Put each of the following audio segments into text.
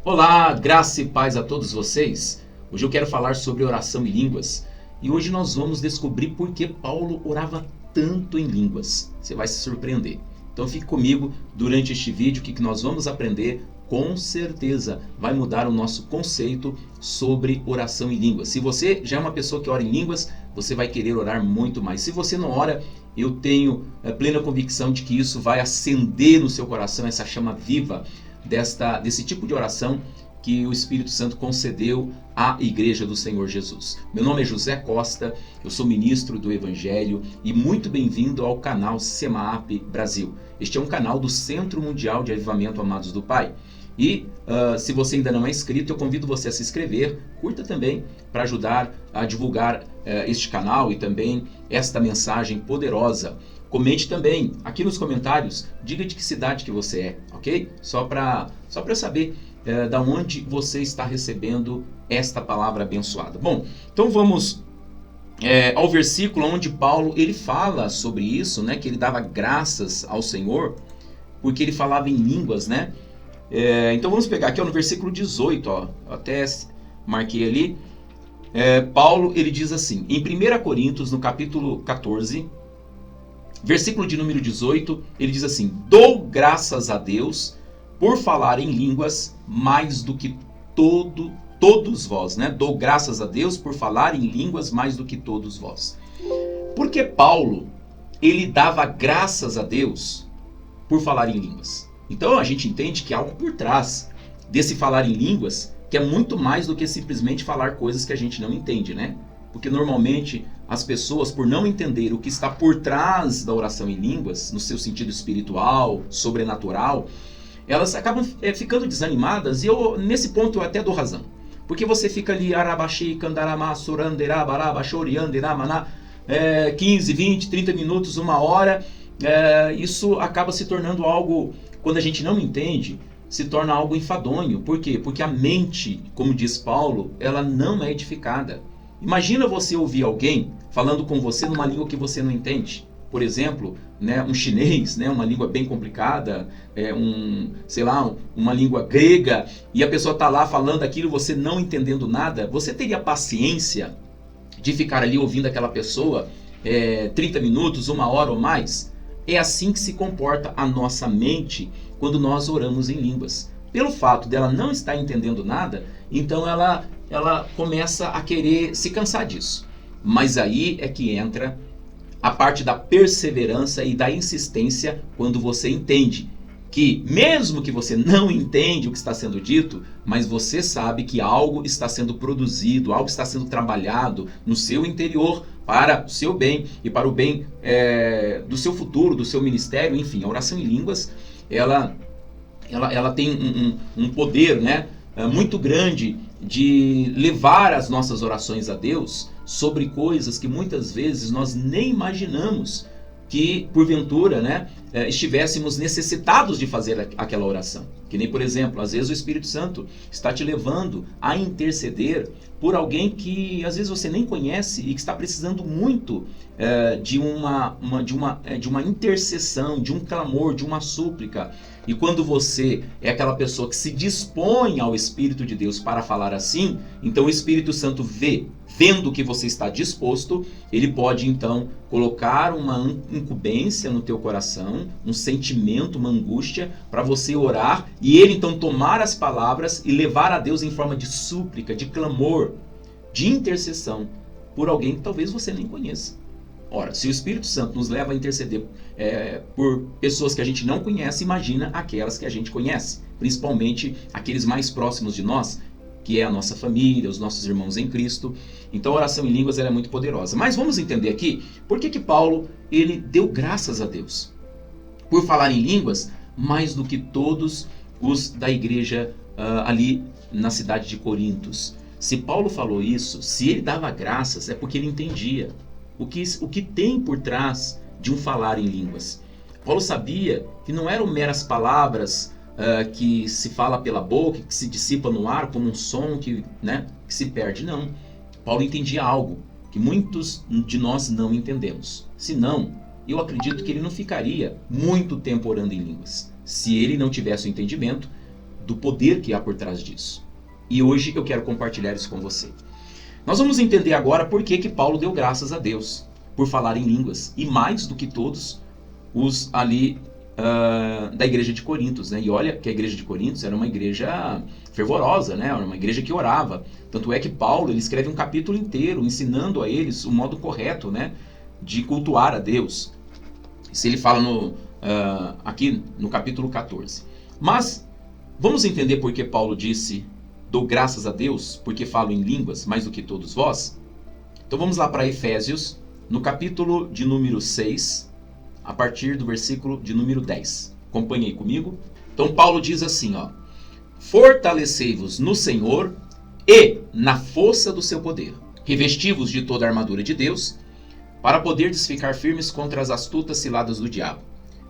Olá, graça e paz a todos vocês. Hoje eu quero falar sobre oração em línguas. E hoje nós vamos descobrir por que Paulo orava tanto em línguas. Você vai se surpreender. Então fique comigo durante este vídeo que nós vamos aprender. Com certeza vai mudar o nosso conceito sobre oração em línguas. Se você já é uma pessoa que ora em línguas, você vai querer orar muito mais. Se você não ora, eu tenho plena convicção de que isso vai acender no seu coração essa chama viva desse tipo de oração que o Espírito Santo concedeu à Igreja do Senhor Jesus. Meu nome é José Costa, eu sou ministro do Evangelho e muito bem-vindo ao canal SEMAP Brasil. Este é um canal do Centro Mundial de Avivamento Amados do Pai. E se você ainda não é inscrito, eu convido você a se inscrever, curta também para ajudar a divulgar este canal e também esta mensagem poderosa. Comente também aqui nos comentários, diga de que cidade que você é, ok? Só para eu saber da onde você está recebendo esta palavra abençoada. Bom, então vamos ao versículo onde Paulo ele fala sobre isso, né? Que ele dava graças ao Senhor porque ele falava em línguas, né? Então vamos pegar aqui no versículo 18, ó, até marquei ali. Paulo ele diz assim, em 1 Coríntios, no capítulo 14, versículo de número 18, ele diz assim: dou graças a Deus por falar em línguas mais do que todos vós, né? Dou graças a Deus por falar em línguas mais do que todos vós. Porque Paulo, ele dava graças a Deus por falar em línguas. Então a gente entende que há algo por trás desse falar em línguas que é muito mais do que simplesmente falar coisas que a gente não entende, né? Porque normalmente as pessoas, por não entender o que está por trás da oração em línguas, no seu sentido espiritual, sobrenatural, elas acabam ficando desanimadas e nesse ponto eu até dou razão. Porque você fica ali, 15, 20, 30 minutos, uma hora, isso acaba se tornando algo, quando a gente não entende, se torna algo enfadonho. Por quê? Porque a mente, como diz Paulo, ela não é edificada. Imagina você ouvir alguém falando com você numa língua que você não entende. Por exemplo, né, um chinês, né, uma língua bem complicada, uma língua grega, e a pessoa está lá falando aquilo, você não entendendo nada. Você teria paciência de ficar ali ouvindo aquela pessoa 30 minutos, uma hora ou mais? É assim que se comporta a nossa mente quando nós oramos em línguas. Pelo fato dela não estar entendendo nada, então ela começa a querer se cansar disso. Mas aí é que entra a parte da perseverança e da insistência quando você entende que, mesmo que você não entende o que está sendo dito, mas você sabe que algo está sendo produzido, algo está sendo trabalhado no seu interior para o seu bem e para o bem do seu futuro, do seu ministério. Enfim, a oração em línguas, ela tem um poder, né, muito grande de levar as nossas orações a Deus sobre coisas que muitas vezes nós nem imaginamos que, porventura, né, estivéssemos necessitados de fazer aquela oração. Que nem, por exemplo, às vezes o Espírito Santo está te levando a interceder por alguém que às vezes você nem conhece e que está precisando muito de uma intercessão, de um clamor, de uma súplica. E quando você é aquela pessoa que se dispõe ao Espírito de Deus para falar assim, então o Espírito Santo vendo que você está disposto, ele pode então colocar uma incumbência no teu coração, um sentimento, uma angústia, para você orar, e ele então tomar as palavras e levar a Deus em forma de súplica, de clamor, de intercessão, por alguém que talvez você nem conheça. Ora, se o Espírito Santo nos leva a interceder por pessoas que a gente não conhece, imagina aquelas que a gente conhece, principalmente aqueles mais próximos de nós, que é a nossa família, os nossos irmãos em Cristo. Então a oração em línguas ela é muito poderosa. Mas vamos entender aqui por que Paulo ele deu graças a Deus por falar em línguas mais do que todos os da igreja ali na cidade de Corintos. Se Paulo falou isso, se ele dava graças, é porque ele entendia o que tem por trás de um falar em línguas. Paulo sabia que não eram meras palavras que se fala pela boca, que se dissipa no ar como um som que se perde. Não. Paulo entendia algo que muitos de nós não entendemos. Senão, eu acredito que ele não ficaria muito tempo orando em línguas. Se ele não tivesse o entendimento do poder que há por trás disso. E hoje eu quero compartilhar isso com você. Nós vamos entender agora por que Paulo deu graças a Deus por falar em línguas, e mais do que todos os ali da igreja de Corintos, né? E olha que a igreja de Corintos era uma igreja fervorosa, né? Era uma igreja que orava. Tanto é que Paulo ele escreve um capítulo inteiro ensinando a eles o modo correto, né, de cultuar a Deus. Isso ele fala aqui no capítulo 14. Mas vamos entender por que Paulo disse: dou graças a Deus porque falo em línguas mais do que todos vós? Então vamos lá para Efésios, no capítulo de número 6, a partir do versículo de número 10. Acompanhe aí comigo. Então Paulo diz assim, ó: fortalecei-vos no Senhor e na força do seu poder. Revesti-vos de toda a armadura de Deus, para poderdes ficar firmes contra as astutas ciladas do diabo.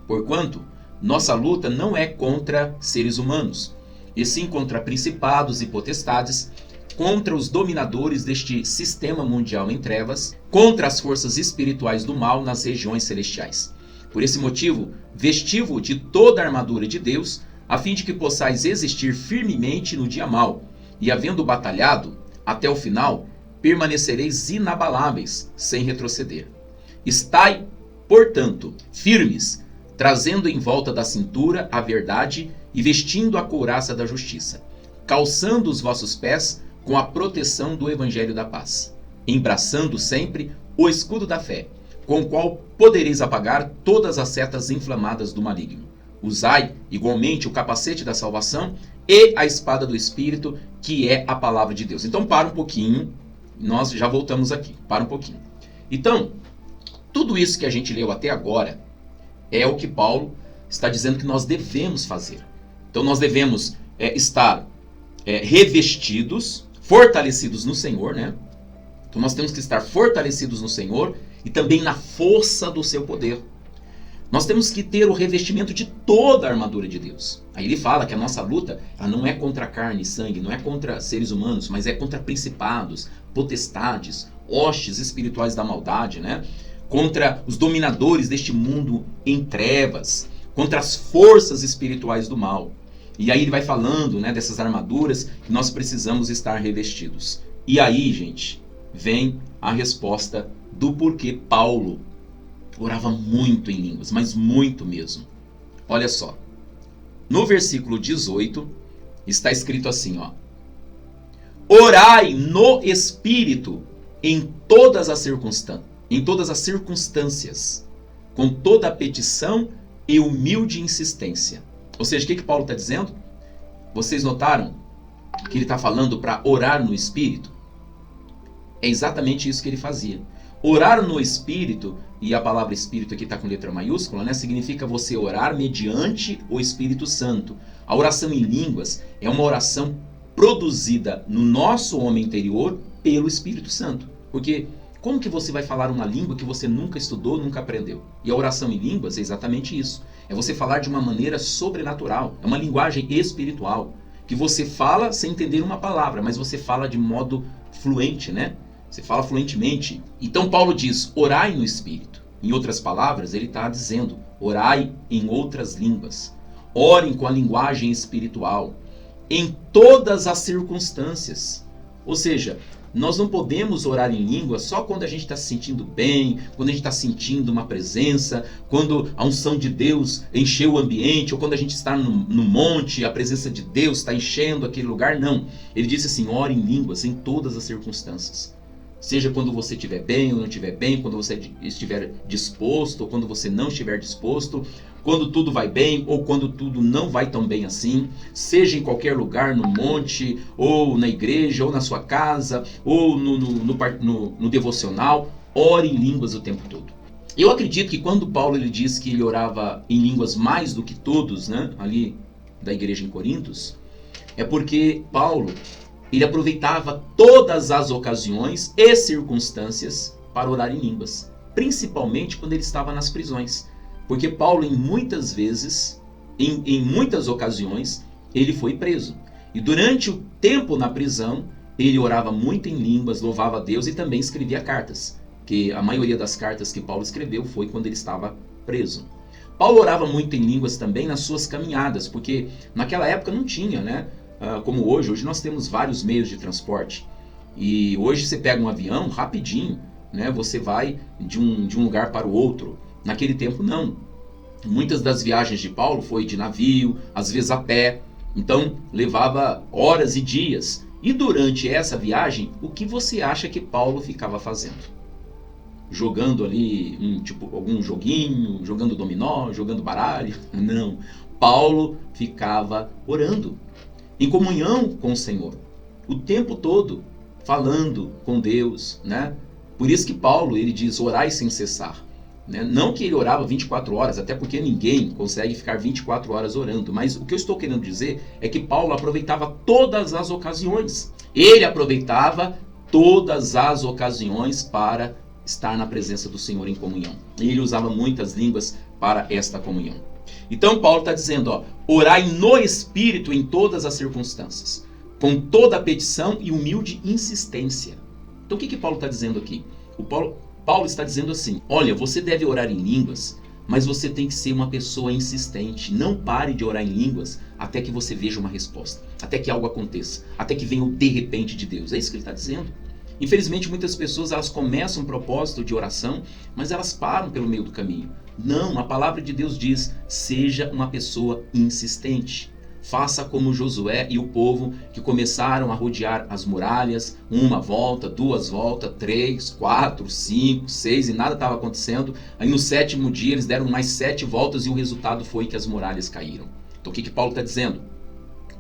Porquanto nossa luta não é contra seres humanos, e sim contra principados e potestades, contra os dominadores deste sistema mundial em trevas, contra as forças espirituais do mal nas regiões celestiais. Por esse motivo, vesti-vos de toda a armadura de Deus, a fim de que possais existir firmemente no dia mau, e havendo batalhado até o final, permanecereis inabaláveis, sem retroceder. Estai, portanto, firmes, trazendo em volta da cintura a verdade e vestindo a couraça da justiça, calçando os vossos pés com a proteção do evangelho da paz, embraçando sempre o escudo da fé, com o qual podereis apagar todas as setas inflamadas do maligno. Usai igualmente o capacete da salvação e a espada do Espírito, que é a palavra de Deus. Então para um pouquinho, nós já voltamos aqui, para um pouquinho. Então, tudo isso que a gente leu até agora é o que Paulo está dizendo que nós devemos fazer. Então nós devemos estar revestidos, fortalecidos no Senhor, né? Então nós temos que estar fortalecidos no Senhor e também na força do seu poder. Nós temos que ter o revestimento de toda a armadura de Deus. Aí ele fala que a nossa luta ela não é contra carne e sangue, não é contra seres humanos, mas é contra principados, potestades, hostes espirituais da maldade, né? Contra os dominadores deste mundo em trevas, contra as forças espirituais do mal. E aí ele vai falando, né, dessas armaduras que nós precisamos estar revestidos. E aí, gente, vem a resposta do porquê Paulo orava muito em línguas, mas muito mesmo. Olha só. No versículo 18 está escrito assim, ó: orai no Espírito em todas as circunstâncias, com toda a petição e humilde insistência. Ou seja, o que Paulo está dizendo? Vocês notaram que ele está falando para orar no Espírito? É exatamente isso que ele fazia. Orar no Espírito, e a palavra Espírito aqui está com letra maiúscula, né? Significa você orar mediante o Espírito Santo. A oração em línguas é uma oração produzida no nosso homem interior pelo Espírito Santo. Porque como que você vai falar uma língua que você nunca estudou, nunca aprendeu? E a oração em línguas é exatamente isso. É você falar de uma maneira sobrenatural. É uma linguagem espiritual. Que você fala sem entender uma palavra, mas você fala de modo fluente, né? Você fala fluentemente. Então Paulo diz, orai no Espírito. Em outras palavras, ele está dizendo, orai em outras línguas. Orem com a linguagem espiritual. Em todas as circunstâncias. Ou seja, nós não podemos orar em língua só quando a gente está se sentindo bem, quando a gente está sentindo uma presença, quando a unção de Deus encheu o ambiente, ou quando a gente está no monte, a presença de Deus está enchendo aquele lugar. Não. Ele disse assim, ore em línguas em todas as circunstâncias. Seja quando você estiver bem ou não estiver bem, quando você estiver disposto ou quando você não estiver disposto, quando tudo vai bem ou quando tudo não vai tão bem assim, seja em qualquer lugar, no monte, ou na igreja, ou na sua casa, ou no devocional, ore em línguas o tempo todo. Eu acredito que quando Paulo ele diz que ele orava em línguas mais do que todos, né, ali da igreja em Corintos, é porque Paulo ele aproveitava todas as ocasiões e circunstâncias para orar em línguas, principalmente quando ele estava nas prisões. Porque Paulo, em muitas vezes, em muitas ocasiões, ele foi preso. E durante o tempo na prisão, ele orava muito em línguas, louvava a Deus e também escrevia cartas. Que a maioria das cartas que Paulo escreveu foi quando ele estava preso. Paulo orava muito em línguas também nas suas caminhadas, porque naquela época não tinha, né? Como hoje. Hoje nós temos vários meios de transporte. E hoje você pega um avião rapidinho, né? Você vai de um lugar para o outro. Naquele tempo não. Muitas das viagens de Paulo foi de navio, às vezes a pé. Então levava horas e dias. E durante essa viagem, o que você acha que Paulo ficava fazendo? Jogando ali algum joguinho, jogando dominó, jogando baralho? Não. Paulo ficava orando, em comunhão com o Senhor, o tempo todo, falando com Deus, né? Por isso que Paulo, ele diz, orai sem cessar. Né? Não que ele orava 24 horas, até porque ninguém consegue ficar 24 horas orando, mas o que eu estou querendo dizer é que Paulo aproveitava todas as ocasiões. Ele aproveitava todas as ocasiões para estar na presença do Senhor em comunhão. E ele usava muitas línguas para esta comunhão. Então Paulo está dizendo, orai no Espírito em todas as circunstâncias, com toda a petição e humilde insistência. Então o que Paulo está dizendo aqui? Paulo está dizendo assim, olha, você deve orar em línguas, mas você tem que ser uma pessoa insistente. Não pare de orar em línguas até que você veja uma resposta, até que algo aconteça, até que venha o de repente de Deus. É isso que ele está dizendo. Infelizmente, muitas pessoas elas começam um propósito de oração, mas elas param pelo meio do caminho. Não, a palavra de Deus diz, seja uma pessoa insistente. Faça como Josué e o povo que começaram a rodear as muralhas, uma volta, duas voltas, 3, 4, 5, 6 e nada estava acontecendo. Aí no 7º dia eles deram mais 7 voltas e o resultado foi que as muralhas caíram. Então o que Paulo está dizendo?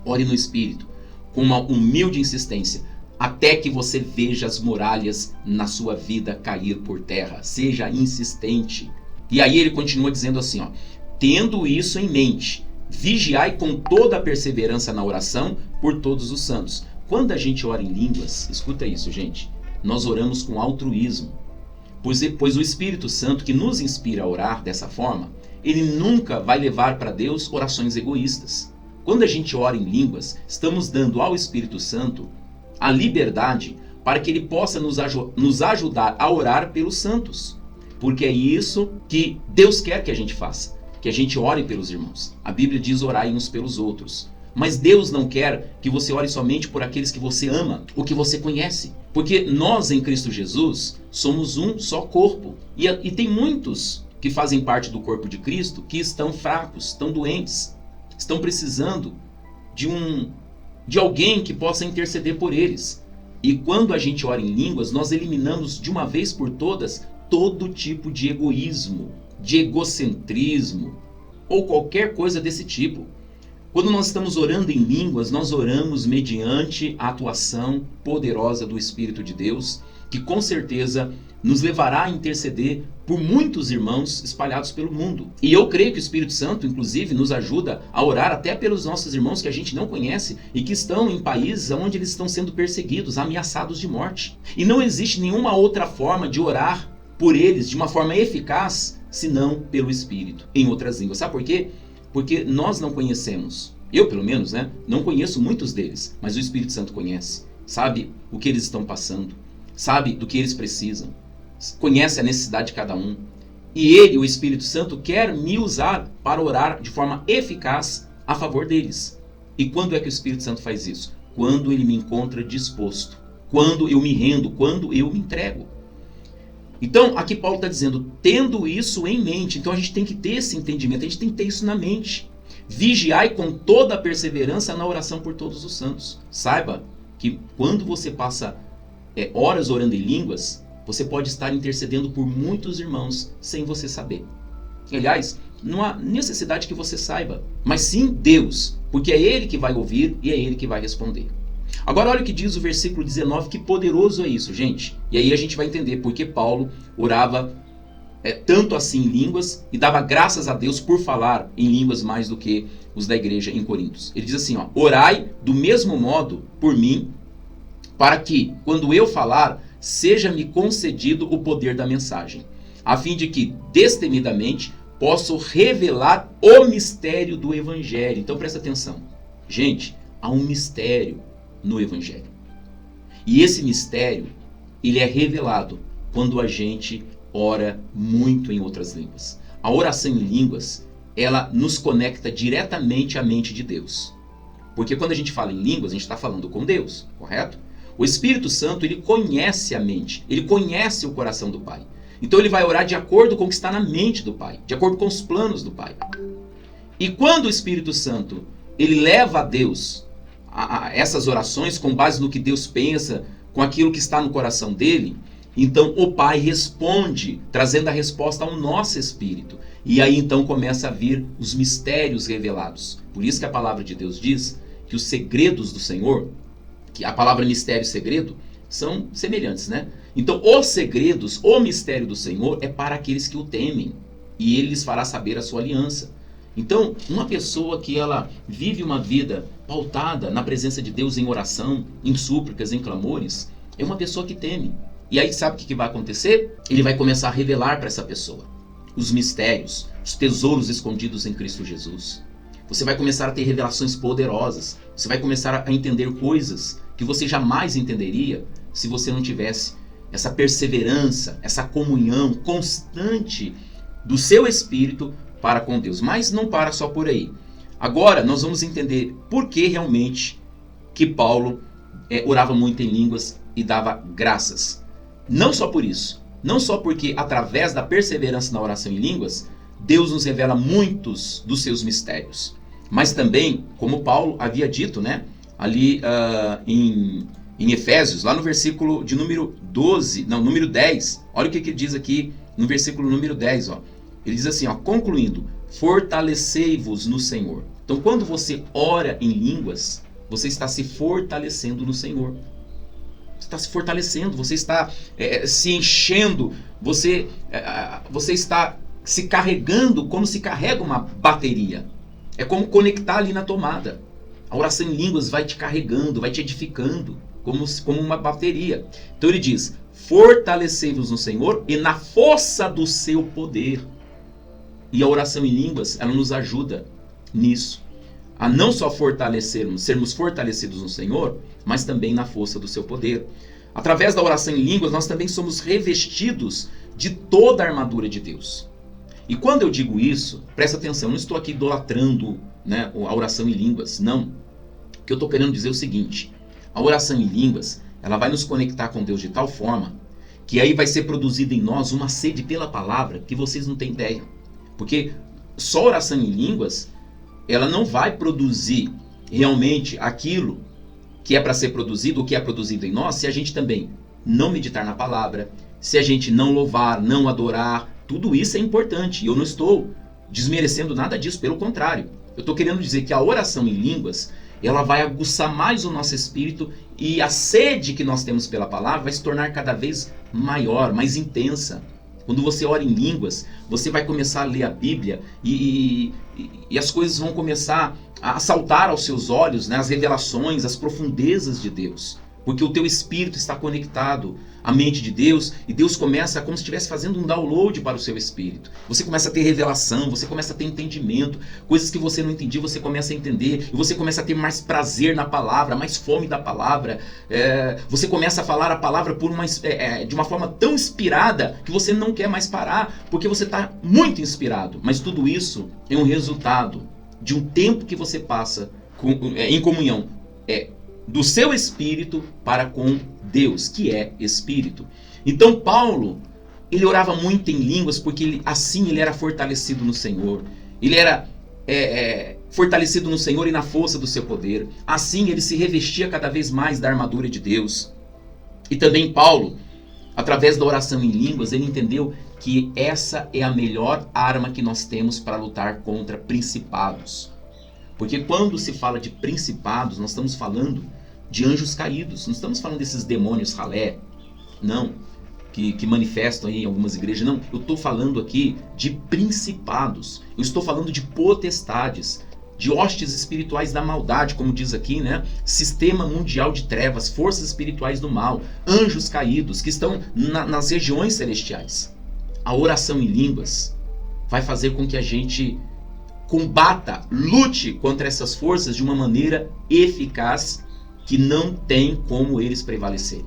Ore no Espírito, com uma humilde insistência, até que você veja as muralhas na sua vida cair por terra. Seja insistente. E aí ele continua dizendo assim, tendo isso em mente, vigiai com toda a perseverança na oração por todos os santos. Quando a gente ora em línguas, escuta isso, gente, nós oramos com altruísmo. Pois o Espírito Santo que nos inspira a orar dessa forma, ele nunca vai levar para Deus orações egoístas. Quando a gente ora em línguas, estamos dando ao Espírito Santo a liberdade para que ele possa nos ajudar a orar pelos santos. Porque é isso que Deus quer que a gente faça, que a gente ore pelos irmãos. A Bíblia diz orai uns pelos outros. Mas Deus não quer que você ore somente por aqueles que você ama ou que você conhece. Porque nós em Cristo Jesus somos um só corpo. E tem muitos que fazem parte do corpo de Cristo que estão fracos, estão doentes, estão precisando de alguém que possa interceder por eles. E quando a gente ora em línguas, nós eliminamos de uma vez por todas todo tipo de egoísmo, de egocentrismo ou qualquer coisa desse tipo. Quando nós estamos orando em línguas, nós oramos mediante a atuação poderosa do Espírito de Deus, que com certeza nos levará a interceder por muitos irmãos espalhados pelo mundo. E eu creio que o Espírito Santo, inclusive, nos ajuda a orar até pelos nossos irmãos que a gente não conhece e que estão em países onde eles estão sendo perseguidos, ameaçados de morte. E não existe nenhuma outra forma de orar por eles de uma forma eficaz, senão pelo Espírito, em outras línguas. Sabe por quê? Porque nós não conhecemos. Eu, pelo menos, não conheço muitos deles, mas o Espírito Santo conhece. Sabe o que eles estão passando, sabe do que eles precisam, conhece a necessidade de cada um. E ele, o Espírito Santo, quer me usar para orar de forma eficaz a favor deles. E quando é que o Espírito Santo faz isso? Quando ele me encontra disposto, quando eu me rendo, quando eu me entrego. Então, aqui Paulo está dizendo, tendo isso em mente. Então a gente tem que ter esse entendimento, a gente tem que ter isso na mente. Vigiai com toda a perseverança na oração por todos os santos. Saiba que quando você passa horas orando em línguas, você pode estar intercedendo por muitos irmãos sem você saber. Aliás, não há necessidade que você saiba, mas sim Deus, porque é Ele que vai ouvir e é Ele que vai responder. Agora olha o que diz o versículo 19, que poderoso é isso, gente. E aí a gente vai entender porque Paulo orava tanto assim em línguas e dava graças a Deus por falar em línguas mais do que os da igreja em Corintos. Ele diz assim, orai do mesmo modo por mim, para que, quando eu falar, seja-me concedido o poder da mensagem, a fim de que, destemidamente, possa revelar o mistério do Evangelho. Então presta atenção. Gente, há um mistério no Evangelho. E esse mistério, ele é revelado quando a gente ora muito em outras línguas. a oração em línguas, ela nos conecta diretamente à mente de Deus. Porque quando a gente fala em línguas, a gente está falando com Deus, correto? O Espírito Santo, ele conhece a mente, ele conhece o coração do Pai. Então ele vai orar de acordo com o que está na mente do Pai, de acordo com os planos do Pai. E quando o Espírito Santo, ele leva a Deus a essas orações com base no que Deus pensa, com aquilo que está no coração dele, então o Pai responde, trazendo a resposta ao nosso espírito. E aí então começa a vir os mistérios revelados. Por isso que a palavra de Deus diz que os segredos do Senhor, que a palavra mistério e segredo, são semelhantes, né? Então os segredos, o mistério do Senhor é para aqueles que o temem. E ele lhes fará saber a sua aliança. Então, uma pessoa que ela vive uma vida pautada na presença de Deus em oração, em súplicas, em clamores, é uma pessoa que teme. E aí sabe o que vai acontecer? Ele vai começar a revelar para essa pessoa os mistérios, os tesouros escondidos em Cristo Jesus. Você vai começar a ter revelações poderosas. Você vai começar a entender coisas que você jamais entenderia se você não tivesse essa perseverança, essa comunhão constante do seu espírito para com Deus. Mas não para só por aí. Agora nós vamos entender por que realmente que Paulo orava muito em línguas e dava graças. Não só por isso, não só porque através da perseverança na oração em línguas, Deus nos revela muitos dos seus mistérios. Mas também, como Paulo havia dito, né, ali em Efésios, lá no versículo de número 10, olha o que ele diz aqui no versículo número 10, ó. Ele diz assim, ó, concluindo, fortalecei-vos no Senhor. Então, quando você ora em línguas, você está se fortalecendo no Senhor. Você está se fortalecendo, você está se enchendo, você está se carregando como se carrega uma bateria. É como conectar ali na tomada. A oração em línguas vai te carregando, vai te edificando, como uma bateria. Então ele diz, fortalecei-vos no Senhor e na força do seu poder. E a oração em línguas, ela nos ajuda nisso. A não só sermos fortalecidos no Senhor, mas também na força do seu poder. Através da oração em línguas, nós também somos revestidos de toda a armadura de Deus. E quando eu digo isso, presta atenção, eu não estou aqui idolatrando, né, a oração em línguas, não. O que eu estou querendo dizer é o seguinte, a oração em línguas, ela vai nos conectar com Deus de tal forma, que aí vai ser produzida em nós uma sede pela palavra que vocês não têm ideia. Porque só oração em línguas, ela não vai produzir realmente aquilo que é para ser produzido, o que é produzido em nós, se a gente também não meditar na palavra, se a gente não louvar, não adorar, tudo isso é importante. E eu não estou desmerecendo nada disso, pelo contrário. Eu estou querendo dizer que a oração em línguas, ela vai aguçar mais o nosso espírito e a sede que nós temos pela palavra vai se tornar cada vez maior, mais intensa. Quando você ora em línguas, você vai começar a ler a Bíblia e as coisas vão começar a saltar aos seus olhos, né, as revelações, as profundezas de Deus. Porque o teu espírito está conectado à mente de Deus e Deus começa como se estivesse fazendo um download para o seu espírito. Você começa a ter revelação, você começa a ter entendimento, coisas que você não entendia, você começa a entender e você começa a ter mais prazer na palavra, mais fome da palavra. Você começa a falar a palavra de uma forma tão inspirada que você não quer mais parar, porque você está muito inspirado. Mas tudo isso é um resultado de um tempo que você passa em comunhão do seu espírito para com Deus, que é espírito. Então Paulo, ele orava muito em línguas porque ele era fortalecido no Senhor. Ele era fortalecido no Senhor e na força do seu poder. Assim ele se revestia cada vez mais da armadura de Deus. E também Paulo, através da oração em línguas, ele entendeu que essa é a melhor arma que nós temos para lutar contra principados. Porque quando se fala de principados, nós estamos falando de anjos caídos. Não estamos falando desses demônios ralé, não, que manifestam aí em algumas igrejas. Não, eu estou falando aqui de principados. Eu estou falando de potestades, de hostes espirituais da maldade, como diz aqui, né? Sistema mundial de trevas, forças espirituais do mal, anjos caídos que estão nas regiões celestiais. A oração em línguas vai fazer com que a gente combata, lute contra essas forças de uma maneira eficaz que não tem como eles prevalecerem.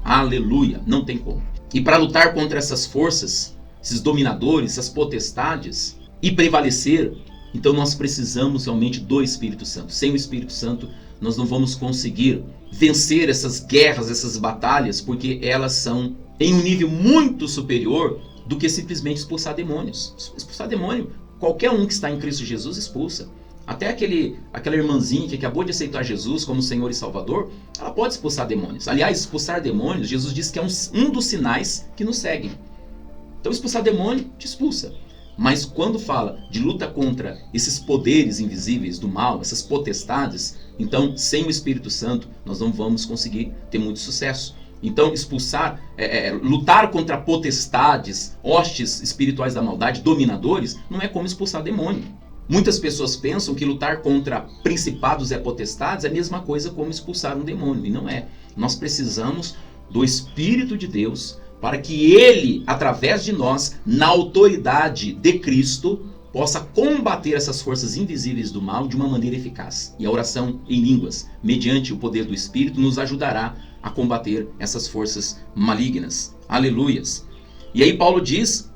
Aleluia, não tem como. E para lutar contra essas forças, esses dominadores, essas potestades, e prevalecer, então nós precisamos realmente do Espírito Santo. Sem o Espírito Santo, nós não vamos conseguir vencer essas guerras, essas batalhas, porque elas são em um nível muito superior do que simplesmente expulsar demônios. Expulsar demônio, qualquer um que está em Cristo Jesus expulsa. Até aquela irmãzinha que acabou de aceitar Jesus como Senhor e Salvador, ela pode expulsar demônios. Aliás, expulsar demônios, Jesus disse que é um dos sinais que nos seguem. Então expulsar demônio, te expulsa. Mas quando fala de luta contra esses poderes invisíveis do mal, essas potestades, então sem o Espírito Santo nós não vamos conseguir ter muito sucesso. Então expulsar, lutar contra potestades, hostes espirituais da maldade, dominadores, não é como expulsar demônio. Muitas pessoas pensam que lutar contra principados e potestades é a mesma coisa como expulsar um demônio, e não é. Nós precisamos do Espírito de Deus para que Ele, através de nós, na autoridade de Cristo, possa combater essas forças invisíveis do mal de uma maneira eficaz. E a oração em línguas, mediante o poder do Espírito, nos ajudará a combater essas forças malignas. Aleluias! E aí Paulo diz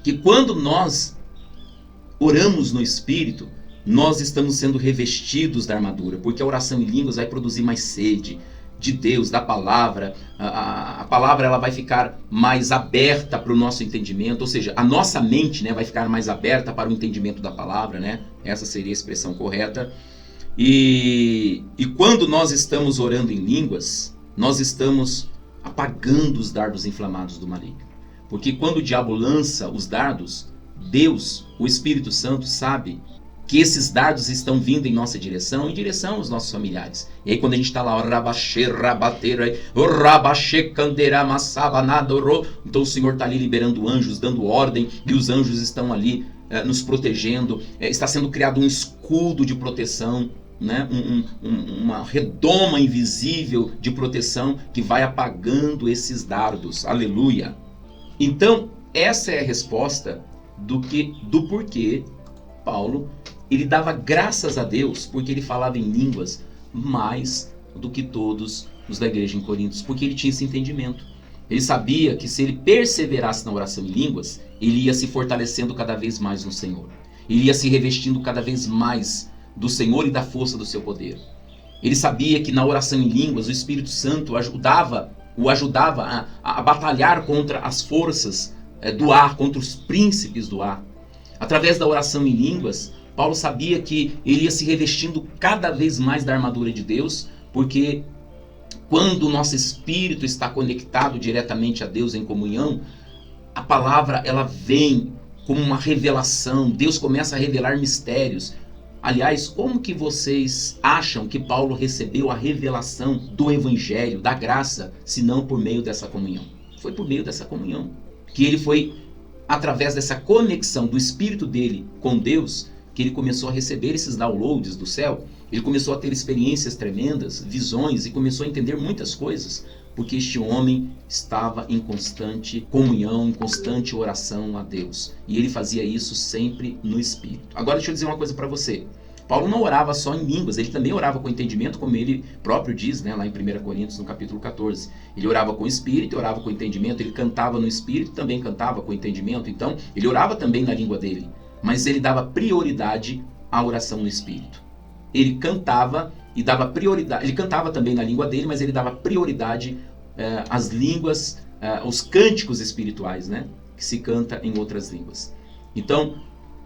que quando nós oramos no Espírito, nós estamos sendo revestidos da armadura, porque a oração em línguas vai produzir mais sede de Deus, da palavra. A palavra ela vai ficar mais aberta para o nosso entendimento, ou seja, a nossa mente, né, vai ficar mais aberta para o entendimento da palavra, né? Essa seria a expressão correta. E quando nós estamos orando em línguas, nós estamos apagando os dardos inflamados do maligno. Porque quando o diabo lança os dardos, Deus, o Espírito Santo, sabe que esses dardos estão vindo em nossa direção, em direção aos nossos familiares. E aí quando a gente está lá, então o Senhor está ali liberando anjos, dando ordem, e os anjos estão ali nos protegendo, está sendo criado um escudo de proteção, né? Uma redoma invisível de proteção que vai apagando esses dardos. Aleluia! Então, essa é a resposta do porquê Paulo ele dava graças a Deus porque ele falava em línguas mais do que todos os da igreja em Corinto, porque ele tinha esse entendimento. Ele sabia que se ele perseverasse na oração em línguas, ele ia se fortalecendo cada vez mais no Senhor. Ele ia se revestindo cada vez mais do Senhor e da força do seu poder. Ele sabia que na oração em línguas o Espírito Santo o ajudava a batalhar contra as forças do ar, contra os príncipes do ar. Através da oração em línguas, Paulo sabia que ele ia se revestindo cada vez mais da armadura de Deus, porque quando o nosso espírito está conectado diretamente a Deus em comunhão, a palavra ela vem como uma revelação. Deus começa a revelar mistérios. Aliás, como que vocês acham que Paulo recebeu a revelação do Evangelho, da graça, se não por meio dessa comunhão? Foi por meio dessa comunhão. Que ele foi, através dessa conexão do espírito dele com Deus, que ele começou a receber esses downloads do céu. Ele começou a ter experiências tremendas, visões, e começou a entender muitas coisas, porque este homem estava em constante comunhão, em constante oração a Deus. E ele fazia isso sempre no Espírito. Agora deixa eu dizer uma coisa para você. Paulo não orava só em línguas, ele também orava com entendimento, como ele próprio diz, né, lá em 1 Coríntios, no capítulo 14. Ele orava com espírito, orava com entendimento, ele cantava no espírito, também cantava com entendimento. Então, ele orava também na língua dele, mas ele dava prioridade à oração no espírito. Ele cantava e dava prioridade, ele cantava também na língua dele, mas ele dava prioridade às línguas, aos cânticos espirituais, né, que se canta em outras línguas. Então,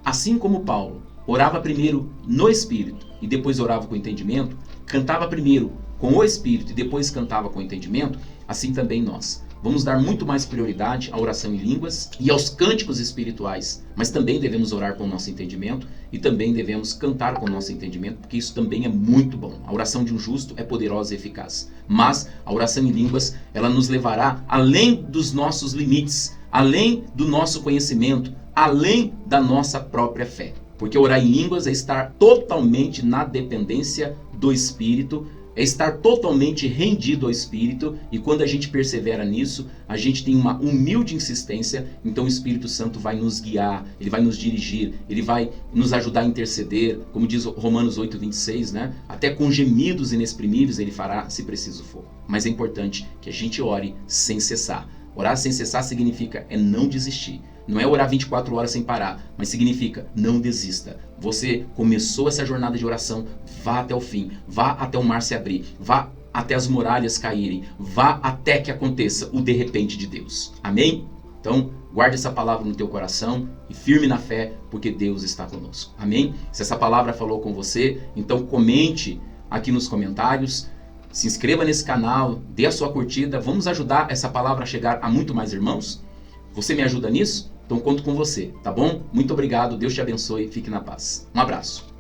assim como Paulo orava primeiro no Espírito e depois orava com entendimento, cantava primeiro com o Espírito e depois cantava com entendimento, assim também nós. Vamos dar muito mais prioridade à oração em línguas e aos cânticos espirituais, mas também devemos orar com o nosso entendimento e também devemos cantar com o nosso entendimento, porque isso também é muito bom. A oração de um justo é poderosa e eficaz, mas a oração em línguas, ela nos levará além dos nossos limites, além do nosso conhecimento, além da nossa própria fé. Porque orar em línguas é estar totalmente na dependência do Espírito, é estar totalmente rendido ao Espírito, e quando a gente persevera nisso, a gente tem uma humilde insistência, então o Espírito Santo vai nos guiar, ele vai nos dirigir, ele vai nos ajudar a interceder, como diz Romanos 8:26, né? Até com gemidos inexprimíveis ele fará, se preciso for. Mas é importante que a gente ore sem cessar. Orar sem cessar significa não desistir. Não é orar 24 horas sem parar, mas significa não desista. Você começou essa jornada de oração, vá até o fim, vá até o mar se abrir, vá até as muralhas caírem, vá até que aconteça o de repente de Deus. Amém? Então, guarde essa palavra no teu coração e firme na fé, porque Deus está conosco. Amém? Se essa palavra falou com você, então comente aqui nos comentários, se inscreva nesse canal, dê a sua curtida, vamos ajudar essa palavra a chegar a muito mais irmãos? Você me ajuda nisso? Então conto com você, tá bom? Muito obrigado, Deus te abençoe, fique na paz. Um abraço.